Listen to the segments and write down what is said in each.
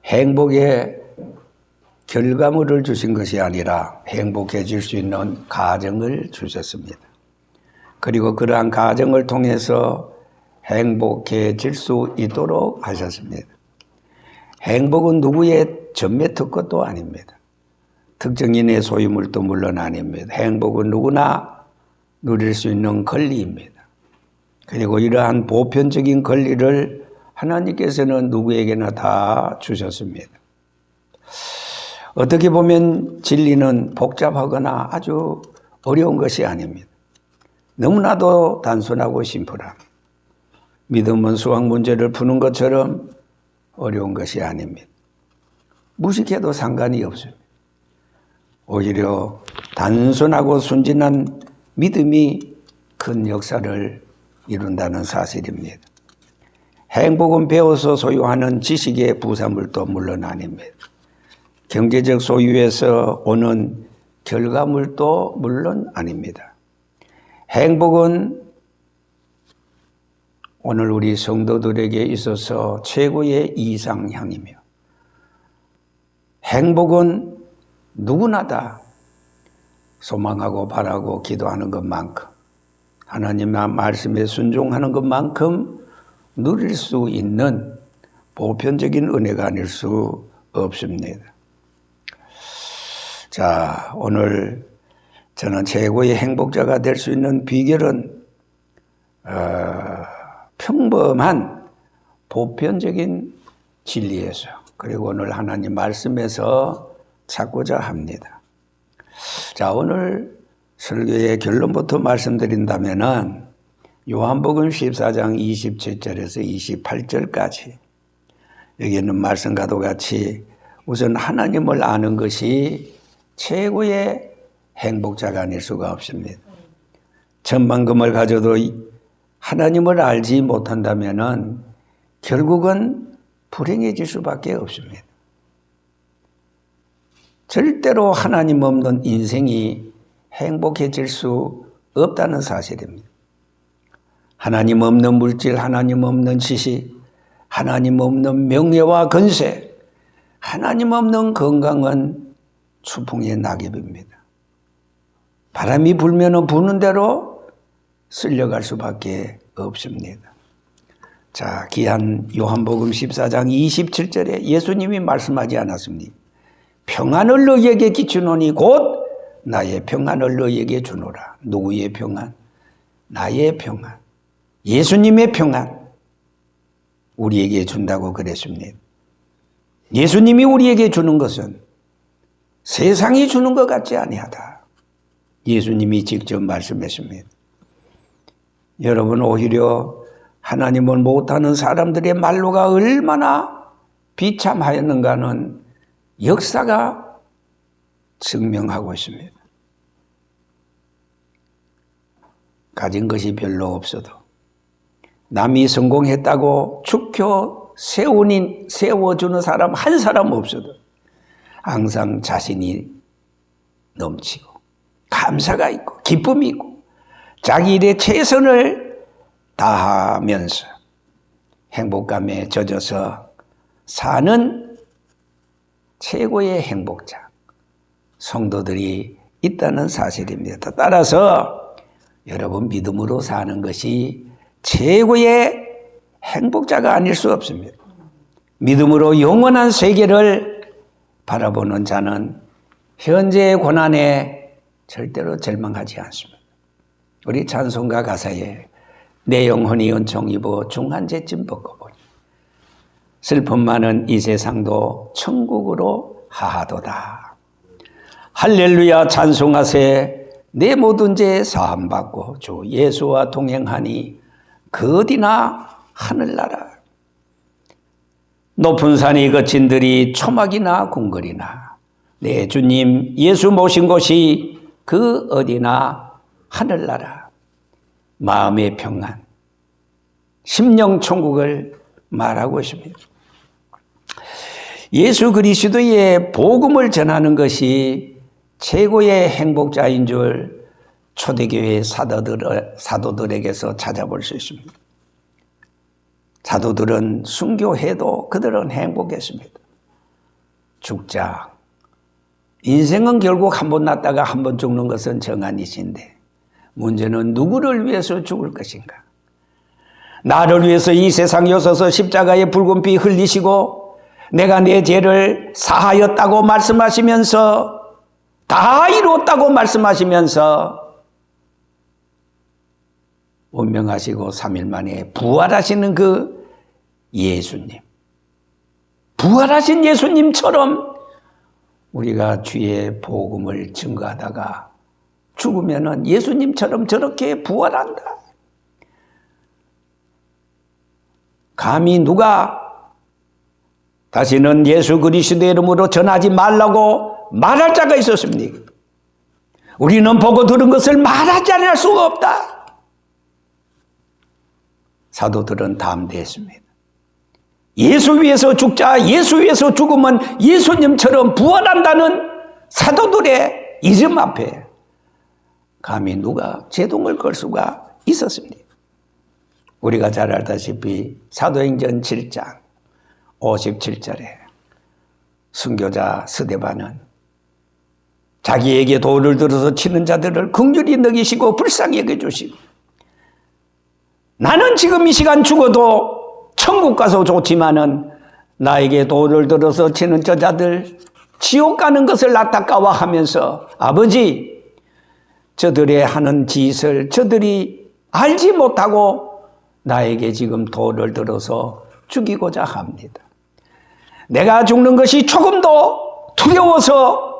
행복의 결과물을 주신 것이 아니라 행복해질 수 있는 가정을 주셨습니다. 그리고 그러한 가정을 통해서 행복해질 수 있도록 하셨습니다. 행복은 누구의 전매 특권도 아닙니다. 특정인의 소유물도 물론 아닙니다. 행복은 누구나 누릴 수 있는 권리입니다. 그리고 이러한 보편적인 권리를 하나님께서는 누구에게나 다 주셨습니다. 어떻게 보면 진리는 복잡하거나 아주 어려운 것이 아닙니다. 너무나도 단순하고 심플함. 믿음은 수학 문제를 푸는 것처럼 어려운 것이 아닙니다. 무식해도 상관이 없습니다. 오히려 단순하고 순진한 믿음이 큰 역사를 이룬다는 사실입니다. 행복은 배워서 소유하는 지식의 부산물도 물론 아닙니다. 경제적 소유에서 오는 결과물도 물론 아닙니다. 행복은 오늘 우리 성도들에게 있어서 최고의 이상향이며 행복은 누구나 다 소망하고 바라고 기도하는 것만큼 하나님의 말씀에 순종하는 것만큼 누릴 수 있는 보편적인 은혜가 아닐 수 없습니다. 자, 오늘 저는 최고의 행복자가 될 수 있는 비결은 평범한 보편적인 진리에서 그리고 오늘 하나님 말씀에서 찾고자 합니다. 자, 오늘 설교의 결론부터 말씀드린다면은 요한복음 14장 27절에서 28절까지 여기는 말씀과도 같이 우선 하나님을 아는 것이 최고의 행복자가 아닐 수가 없습니다. 천만금을 가져도 하나님을 알지 못한다면은 결국은 불행해질 수밖에 없습니다. 절대로 하나님 없는 인생이 행복해질 수 없다는 사실입니다. 하나님 없는 물질, 하나님 없는 지식, 하나님 없는 명예와 권세, 하나님 없는 건강은 추풍의 낙엽입니다. 바람이 불면 부는 대로 쓸려갈 수밖에 없습니다. 자, 귀한 요한복음 14장 27절에 예수님이 말씀하지 않았습니까? 평안을 너희에게 끼치노니 곧 나의 평안을 너희에게 주노라. 누구의 평안? 나의 평안. 예수님의 평안. 우리에게 준다고 그랬습니다. 예수님이 우리에게 주는 것은 세상이 주는 것 같지 아니하다. 예수님이 직접 말씀했습니다. 여러분, 오히려 하나님을 못하는 사람들의 말로가 얼마나 비참하였는가는 역사가 증명하고 있습니다. 가진 것이 별로 없어도 남이 성공했다고 축혀 세워주는 사람 한 사람 없어도 항상 자신이 넘치고 감사가 있고 기쁨이 있고 자기 일에 최선을 다하면서 행복감에 젖어서 사는 최고의 행복자 성도들이 있다는 사실입니다. 따라서 여러분 믿음으로 사는 것이 최고의 행복자가 아닐 수 없습니다. 믿음으로 영원한 세계를 바라보는 자는 현재의 고난에 절대로 절망하지 않습니다. 우리 찬송가 가사에 내 영혼이 은총 입어 중한제쯤 벗고보니 슬픔 많은 이 세상도 천국으로 하하도다. 할렐루야 찬송하세. 내 모든 죄 사함받고 주 예수와 동행하니 그 어디나 하늘나라. 높은 산이 거친 들이 초막이나 궁궐이나 내 주님 예수 모신 곳이 그 어디나 하늘나라. 마음의 평안, 심령 천국을 말하고 있습니다. 예수 그리스도의 복음을 전하는 것이 최고의 행복자인 줄 초대교회 사도들에게서 찾아볼 수 있습니다. 사도들은 순교해도 그들은 행복했습니다. 죽자. 인생은 결국 한 번 났다가 한 번 죽는 것은 정한이신데 문제는 누구를 위해서 죽을 것인가? 나를 위해서 이 세상에 오셔서 십자가의 붉은 피 흘리시고 내가 내 죄를 사하였다고 말씀하시면서 다 이루었다고 말씀하시면서 운명하시고 3일 만에 부활하시는 그 예수님. 부활하신 예수님처럼 우리가 주의 복음을 증거하다가 죽으면은 예수님처럼 저렇게 부활한다. 감히 누가 다시는 예수 그리스도의 이름으로 전하지 말라고 말할 자가 있었습니까? 우리는 보고 들은 것을 말하지 않을 수가 없다. 사도들은 담대했습니다. 예수 위해서 죽자, 예수 위해서 죽으면 예수님처럼 부활한다는 사도들의 이름 앞에 감히 누가 제동을 걸 수가 있었습니다. 우리가 잘 알다시피 사도행전 7장 57절에 순교자 스데반은 자기에게 돌을 들어서 치는 자들을 긍휼히 여기시고 불쌍히 여겨주시고 나는 지금 이 시간 죽어도 천국 가서 좋지만은 나에게 돌을 들어서 치는 저자들 지옥 가는 것을 안타까워하면서 아버지 저들의 하는 짓을 저들이 알지 못하고 나에게 지금 돌을 들어서 죽이고자 합니다. 내가 죽는 것이 조금도 두려워서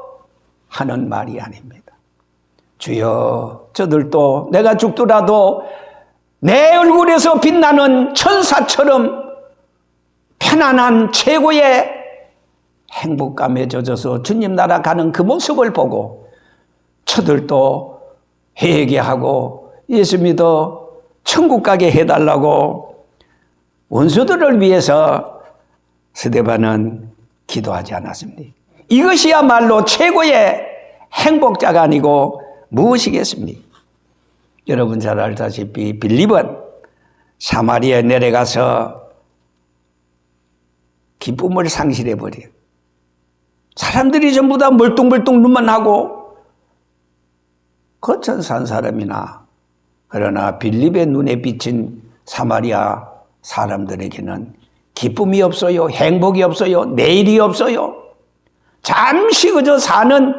하는 말이 아닙니다. 주여 저들도 내가 죽더라도 내 얼굴에서 빛나는 천사처럼 편안한 최고의 행복감에 젖어서 주님 나라 가는 그 모습을 보고 저들도 회개하고 예수 믿어 천국 가게 해달라고 원수들을 위해서 스데반은 기도하지 않았습니다. 이것이야말로 최고의 행복자가 아니고 무엇이겠습니까? 여러분 잘 알다시피 빌립은 사마리아에 내려가서 기쁨을 상실해버려요. 사람들이 전부 다 멀뚱멀뚱 눈만 하고 거쳐 산 사람이나 그러나 빌립의 눈에 비친 사마리아 사람들에게는 기쁨이 없어요. 행복이 없어요. 내일이 없어요. 잠시 그저 사는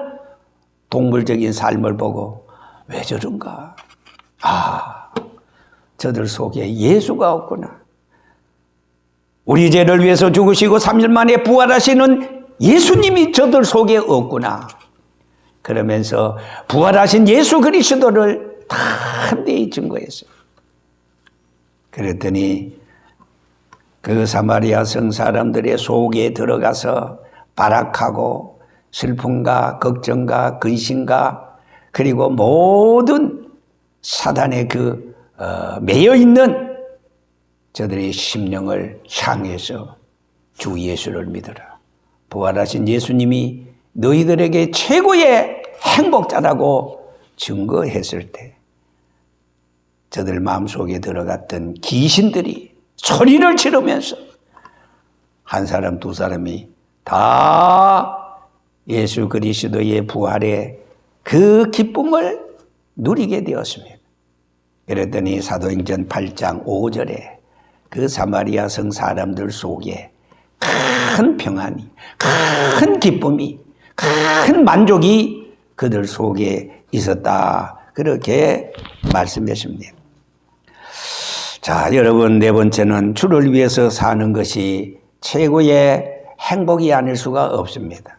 동물적인 삶을 보고 왜 저런가? 저들 속에 예수가 없구나. 우리 죄를 위해서 죽으시고 3일 만에 부활하시는 예수님이 저들 속에 없구나. 그러면서 부활하신 예수 그리스도를 담대히 증거했어요. 그랬더니 그 사마리아 성 사람들의 속에 들어가서 발악하고 슬픔과 걱정과 근심과 그리고 모든 사단의 매여 있는 저들의 심령을 향해서 주 예수를 믿어라. 부활하신 예수님이 너희들에게 최고의 행복자라고 증거했을 때 저들 마음속에 들어갔던 귀신들이 소리를 지르면서 한 사람 두 사람이 다 예수 그리스도의 부활의 그 기쁨을 누리게 되었습니다. 그랬더니 사도행전 8장 5절에 그 사마리아 성 사람들 속에 큰 평안이, 큰 기쁨이, 큰 만족이 그들 속에 있었다. 그렇게 말씀하십니다. 자, 여러분 네 번째는 주를 위해서 사는 것이 최고의 행복이 아닐 수가 없습니다.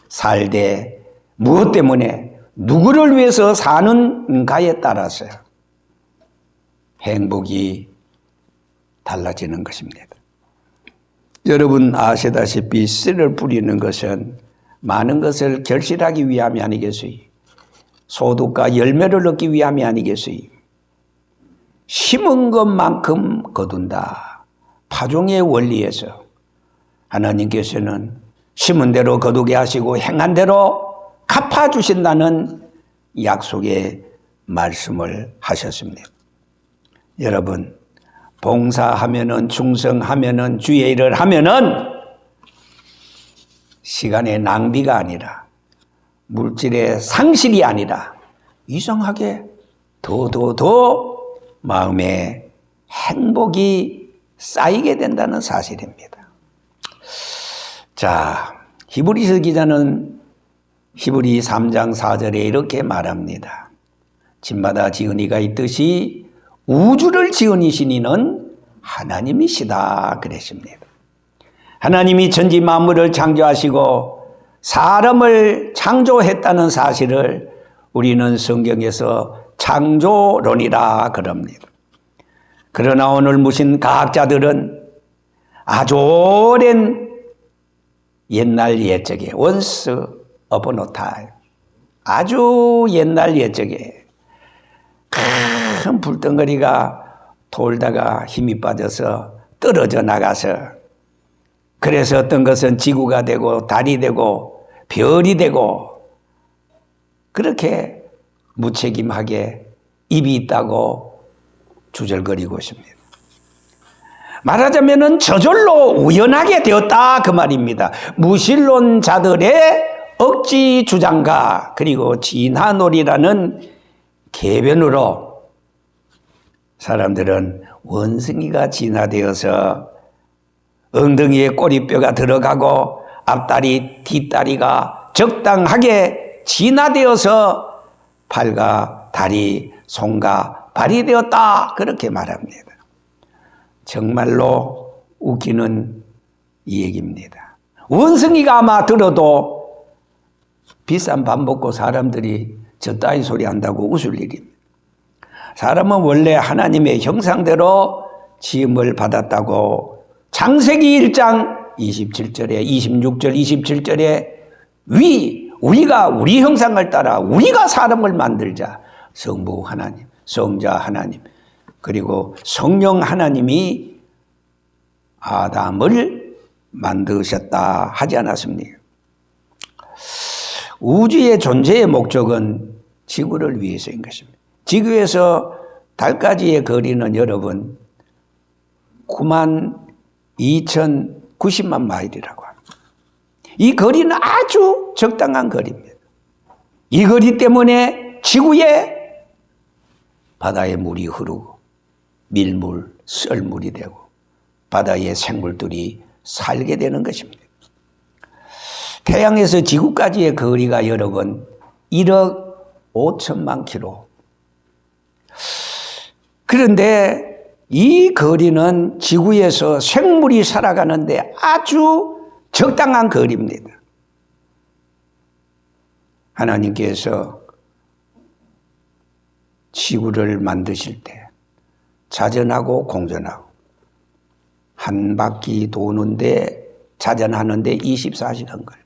살되 무엇 때문에 누구를 위해서 사는가에 따라서 행복이 달라지는 것입니다. 여러분 아시다시피 씨를 뿌리는 것은 많은 것을 결실하기 위함이 아니겠어요? 소득과 열매를 얻기 위함이 아니겠어요? 심은 것만큼 거둔다. 파종의 원리에서 하나님께서는 심은 대로 거두게 하시고 행한 대로 갚아주신다는 약속의 말씀을 하셨습니다. 여러분 봉사하면은 충성하면은 주의 일을 하면은 시간의 낭비가 아니라 물질의 상실이 아니라 이상하게 더 마음에 행복이 쌓이게 된다는 사실입니다. 자, 히브리서 기자는 히브리 3장 4절에 이렇게 말합니다. 집마다 지은 이가 있듯이 우주를 지은 이시니는 하나님이시다 그랬습니다. 하나님이 천지 만물을 창조하시고 사람을 창조했다는 사실을 우리는 성경에서 창조론이라 그럽니다. 그러나 오늘 무신 과학자들은 아주 오랜 옛날 옛적에 once upon a time, 아주 옛날 옛적에 큰 불덩어리가 돌다가 힘이 빠져서 떨어져 나가서, 그래서 어떤 것은 지구가 되고 달이 되고 별이 되고 그렇게 무책임하게 입이 있다고 주절거리고 있습니다. 말하자면은 저절로 우연하게 되었다 그 말입니다. 무신론자들의 억지 주장과 그리고 진화놀이라는 궤변으로 사람들은 원숭이가 진화되어서 엉덩이에 꼬리뼈가 들어가고 앞다리 뒷다리가 적당하게 진화되어서 팔과 다리, 손과 발이 되었다 그렇게 말합니다. 정말로 웃기는 이 얘기입니다. 원숭이가 아마 들어도 비싼 밥 먹고 사람들이 저 따위 소리 한다고 웃을 일입니다. 사람은 원래 하나님의 형상대로 지음을 받았다고 창세기 1장 27절에 26절 27절에 우리가 우리 형상을 따라 우리가 사람을 만들자. 성부 하나님, 성자 하나님, 그리고 성령 하나님이 아담을 만드셨다 하지 않았습니까? 우주의 존재의 목적은 지구를 위해서인 것입니다. 지구에서 달까지의 거리는 여러분 92,090만 마일이라고 합니다. 이 거리는 아주 적당한 거리입니다. 이 거리 때문에 지구에 바다에 물이 흐르고 밀물, 썰물이 되고 바다의 생물들이 살게 되는 것입니다. 태양에서 지구까지의 거리가 여러분 1억 5천만 킬로. 그런데 이 거리는 지구에서 생물이 살아가는데 아주 적당한 거리입니다. 하나님께서 지구를 만드실 때 자전하고 공전하고 한 바퀴 도는데 자전하는데 24시간 걸려요.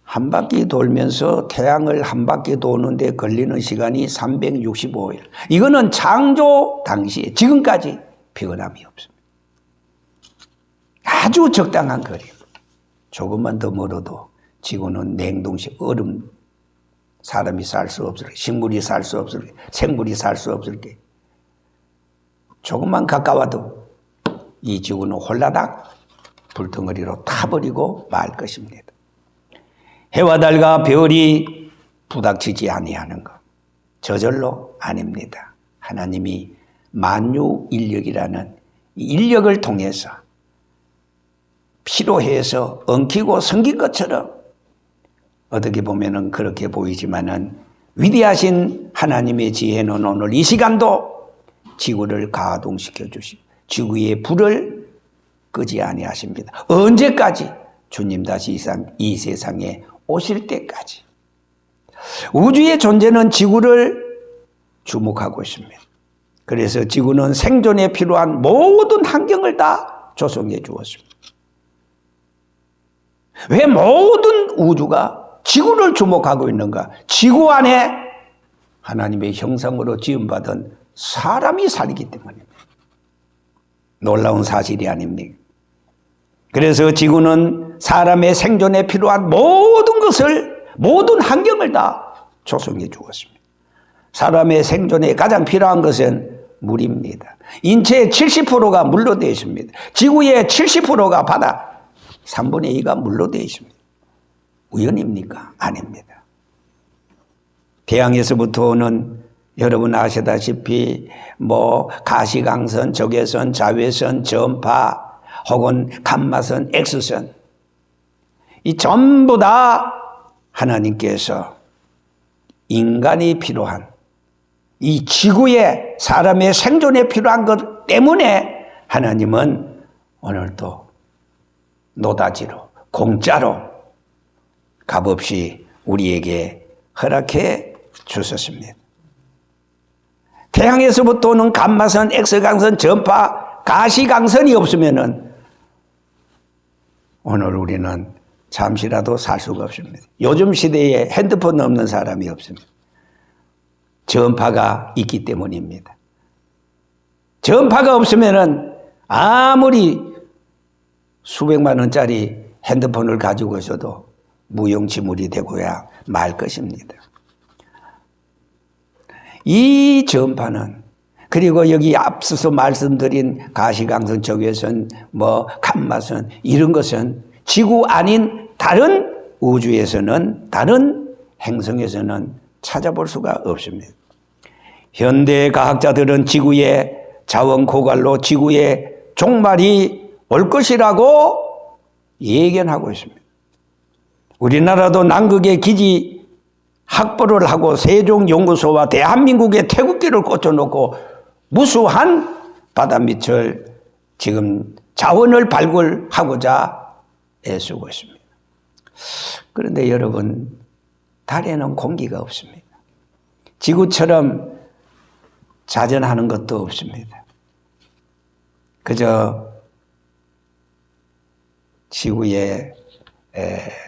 한 바퀴 돌면서 태양을 한 바퀴 도는데 걸리는 시간이 365일. 이거는 창조 당시에 지금까지 변함이 없습니다. 아주 적당한 거리예요. 조금만 더 멀어도 지구는 냉동식 얼음, 사람이 살 수 없을 게, 식물이 살 수 없을 게, 생물이 살 수 없을 게, 조금만 가까워도 이 지구는 홀라닥 불덩어리로 타버리고 말 것입니다. 해와 달과 별이 부닥치지 아니하는 것 저절로 아닙니다. 하나님이 만유 인력이라는 이 인력을 통해서 필요해서 엉키고 성긴 것처럼 어떻게 보면은 그렇게 보이지만은 위대하신 하나님의 지혜는 오늘 이 시간도 지구를 가동시켜 주시고 지구의 불을 끄지 아니하십니다. 언제까지? 주님 다시 이 세상에 오실 때까지. 우주의 존재는 지구를 주목하고 있습니다. 그래서 지구는 생존에 필요한 모든 환경을 다 조성해 주었습니다. 왜 모든 우주가 지구를 주목하고 있는가? 지구 안에 하나님의 형상으로 지음받은 사람이 살기 때문입니다. 놀라운 사실이 아닙니까? 그래서 지구는 사람의 생존에 필요한 모든 것을, 모든 환경을 다 조성해 주었습니다. 사람의 생존에 가장 필요한 것은 물입니다. 인체의 70%가 물로 되어 있습니다. 지구의 70%가 바다, 3분의 2가 물로 되어 있습니다. 우연입니까? 아닙니다. 태양에서부터 오는 여러분 아시다시피 가시광선, 적외선, 자외선, 전파 혹은 감마선, X선 이 전부 다 하나님께서 인간이 필요한 이 지구에 사람의 생존에 필요한 것 때문에 하나님은 오늘도 노다지로 공짜로 값없이 우리에게 허락해 주셨습니다. 태양에서부터 오는 감마선, X광선, 전파, 가시광선이 없으면은 오늘 우리는 잠시라도 살 수가 없습니다. 요즘 시대에 핸드폰 없는 사람이 없습니다. 전파가 있기 때문입니다. 전파가 없으면은 아무리 수백만 원짜리 핸드폰을 가지고 있어도 무용지물이 되고야 말 것입니다. 이 전파는 그리고 여기 앞서서 말씀드린 가시광선, 적외선, 감마선 이런 것은 지구 아닌 다른 우주에서는 다른 행성에서는 찾아볼 수가 없습니다. 현대 과학자들은 지구의 자원 고갈로 지구의 종말이 올 것이라고 예견하고 있습니다. 우리나라도 남극의 기지 확보를 하고 세종연구소와 대한민국의 태극기를 꽂혀놓고 무수한 바닷빛을 지금 자원을 발굴하고자 애쓰고 있습니다. 그런데 여러분, 달에는 공기가 없습니다. 지구처럼 자전하는 것도 없습니다. 그저 지구의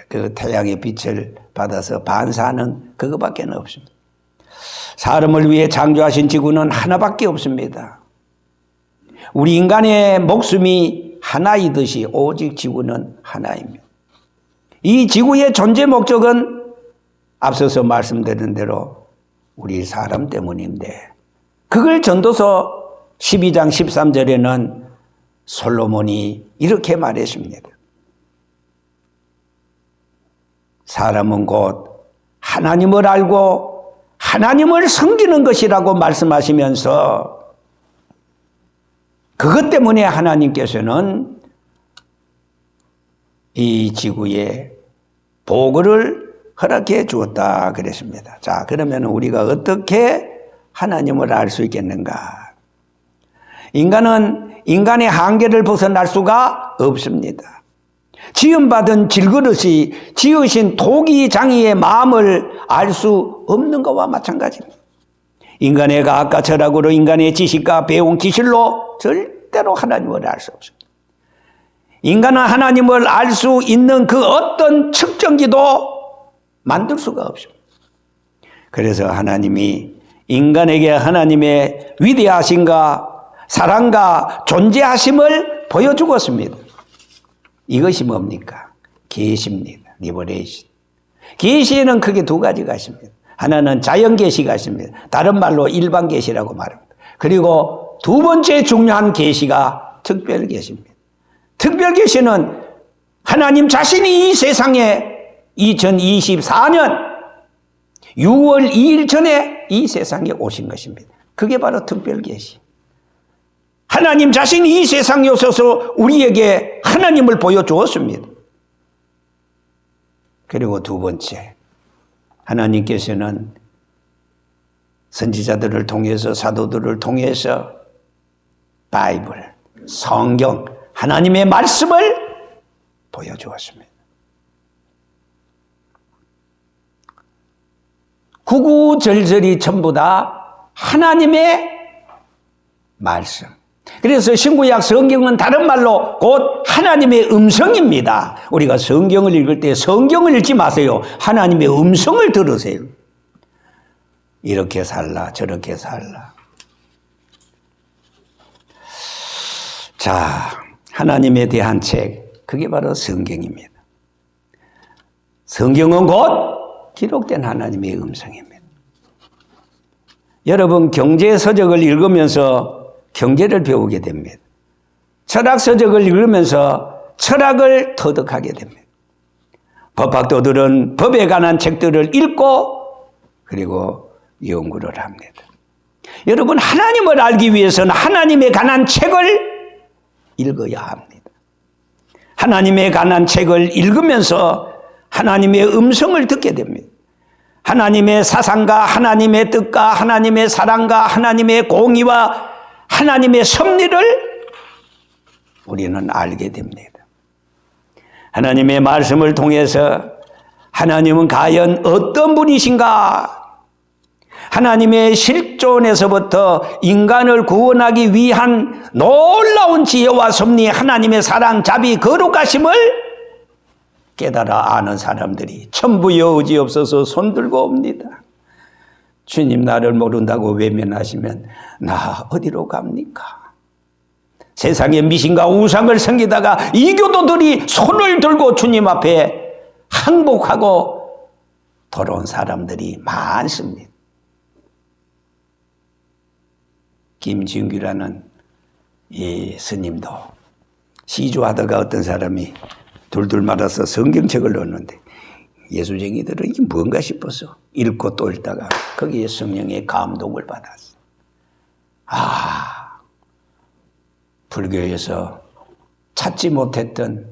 그 태양의 빛을 받아서 반사하는 그거밖에 없습니다. 사람을 위해 창조하신 지구는 하나밖에 없습니다. 우리 인간의 목숨이 하나이듯이 오직 지구는 하나입니다. 이 지구의 존재 목적은 앞서서 말씀드린 대로 우리 사람 때문인데 그걸 전도서 12장 13절에는 솔로몬이 이렇게 말했습니다. 사람은 곧 하나님을 알고 하나님을 섬기는 것이라고 말씀하시면서 그것 때문에 하나님께서는 이 지구에 보고를 허락해 주었다 그랬습니다. 자, 그러면 우리가 어떻게 하나님을 알 수 있겠는가? 인간은 인간의 한계를 벗어날 수가 없습니다. 지음받은 질그릇이 지으신 토기장이의 마음을 알 수 없는 것과 마찬가지입니다. 인간의 과학과 철학으로 인간의 지식과 배운 기술로 절대로 하나님을 알 수 없습니다. 인간은 하나님을 알 수 있는 그 어떤 측정기도 만들 수가 없습니다. 그래서 하나님이 인간에게 하나님의 위대하심과 사랑과 존재하심을 보여주었습니다. 이것이 뭡니까? 계시입니다. 리버레이션. 계시에는 크게 두 가지가 있습니다. 하나는 자연계시가 있습니다. 다른 말로 일반계시라고 말합니다. 그리고 두 번째 중요한 계시가 특별계시입니다. 특별계시는 하나님 자신이 이 세상에 2024년 6월 2일 전에 이 세상에 오신 것입니다. 그게 바로 특별계시. 하나님 자신이 이 세상에 오셔서 우리에게 하나님을 보여주었습니다. 그리고 두 번째, 하나님께서는 선지자들을 통해서 사도들을 통해서 바이블, 성경, 하나님의 말씀을 보여주었습니다. 구구절절이 전부 다 하나님의 말씀. 그래서 신구약 성경은 다른 말로 곧 하나님의 음성입니다. 우리가 성경을 읽을 때 성경을 읽지 마세요. 하나님의 음성을 들으세요. 이렇게 살라, 저렇게 살라. 자, 하나님에 대한 책, 그게 바로 성경입니다. 성경은 곧 기록된 하나님의 음성입니다. 여러분, 경제서적을 읽으면서 경제를 배우게 됩니다. 철학서적을 읽으면서 철학을 터득하게 됩니다. 법학도들은 법에 관한 책들을 읽고 그리고 연구를 합니다. 여러분, 하나님을 알기 위해서는 하나님에 관한 책을 읽어야 합니다. 하나님에 관한 책을 읽으면서 하나님의 음성을 듣게 됩니다. 하나님의 사상과 하나님의 뜻과 하나님의 사랑과 하나님의 공의와 하나님의 섭리를 우리는 알게 됩니다. 하나님의 말씀을 통해서 하나님은 과연 어떤 분이신가? 하나님의 실존에서부터 인간을 구원하기 위한 놀라운 지혜와 섭리, 하나님의 사랑, 자비, 거룩하심을 깨달아 아는 사람들이 천부 여우지 없어서 손들고 옵니다. 주님, 나를 모른다고 외면하시면 나 어디로 갑니까? 세상의 미신과 우상을 섬기다가 이교도들이 손을 들고 주님 앞에 항복하고 돌아온 사람들이 많습니다. 김진규라는 이 스님도 시주하다가 어떤 사람이 둘둘 말아서 성경책을 넣었는데 예수쟁이들은 이게 뭔가 싶어서 읽고 또 읽다가 거기에 성령의 감동을 받았어. 불교에서 찾지 못했던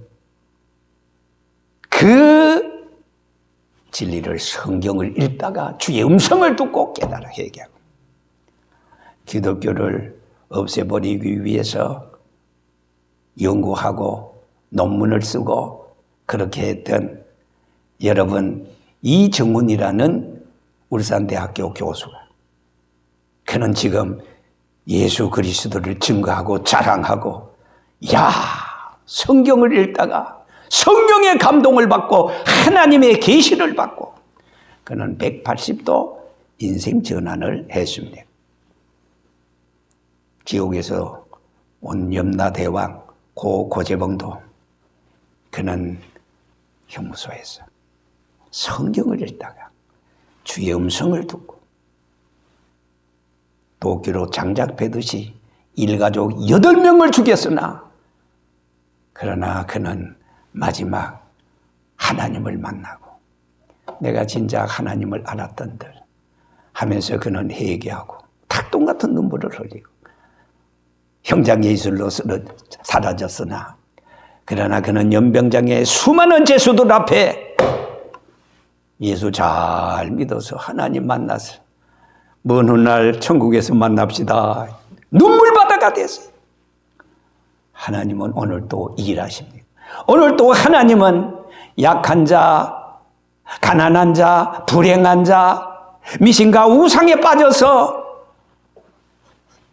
그 진리를 성경을 읽다가 주의 음성을 듣고 깨달아 회개하고, 기독교를 없애버리기 위해서 연구하고 논문을 쓰고 그렇게 했던 여러분 이정훈이라는 울산대학교 교수가, 그는 지금 예수 그리스도를 증거하고 자랑하고, 성경을 읽다가 성령의 감동을 받고 하나님의 계시를 받고 그는 180도 인생 전환을 했습니다. 지옥에서 온 염라대왕 고재봉도 그는 형무소에서 성경을 읽다가 주의 음성을 듣고 도끼로 장작 패듯이 일가족 8명을 죽였으나 그러나 그는 마지막 하나님을 만나고 내가 진작 하나님을 알았던들 하면서 그는 회개하고 탁동 같은 눈물을 흘리고 형장 예술로 사라졌으나 그러나 그는 연병장의 수많은 죄수들 앞에 예수 잘 믿어서 하나님 만나서 먼 훗날 천국에서 만납시다 눈물바다가 됐어요. 하나님은 오늘도 일하십니다. 오늘도 하나님은 약한 자, 가난한 자, 불행한 자, 미신과 우상에 빠져서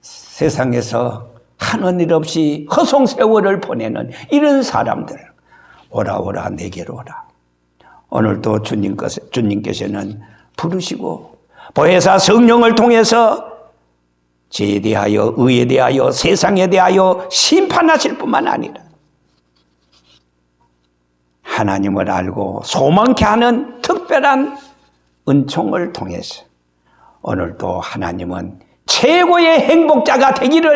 세상에서 하는 일 없이 허송세월을 보내는 이런 사람들, 오라 오라 내게로 오라. 오늘도 주님께서는 부르시고 보혜사 성령을 통해서 죄에 대하여, 의에 대하여, 세상에 대하여 심판하실 뿐만 아니라 하나님을 알고 소망케 하는 특별한 은총을 통해서 오늘도 하나님은 최고의 행복자가 되기를